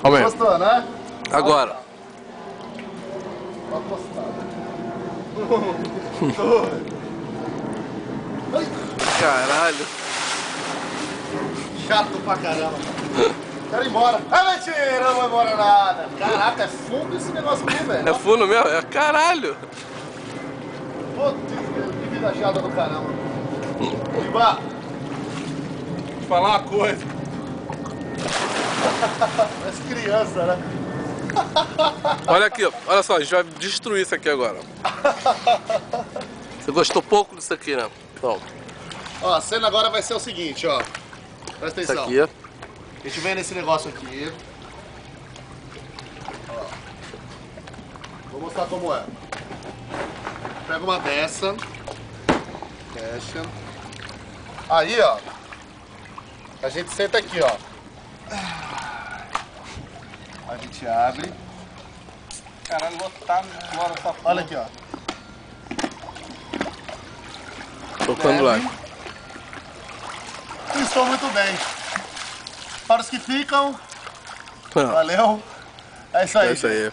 Calma aí. Gostou, né? Agora. Uma postada. 1, 2. Caralho. Chato pra caramba. Quero ir embora. Ah, mentira, não vou embora nada. Caraca, é fundo esse negócio aqui, velho. É fundo mesmo? É caralho. Putz, que vida chata do caramba. Iba, vou te falar uma coisa. Parece criança, né? Olha aqui, ó. Olha só, a gente vai destruir isso aqui agora. Você gostou pouco disso aqui, né? Então, Ó, a cena agora vai ser o seguinte, ó. Presta isso atenção. aqui, ó. A gente vem nesse negócio aqui. Ó. Vou mostrar como é. Pega uma dessa. Fecha. Aí, ó. A gente senta aqui, ó. A gente abre. Caralho, lotado agora essa porra. Olha aqui, ó. Tocando lá. Estou muito bem. Para os que ficam, Não, valeu. É isso aí. é isso aí.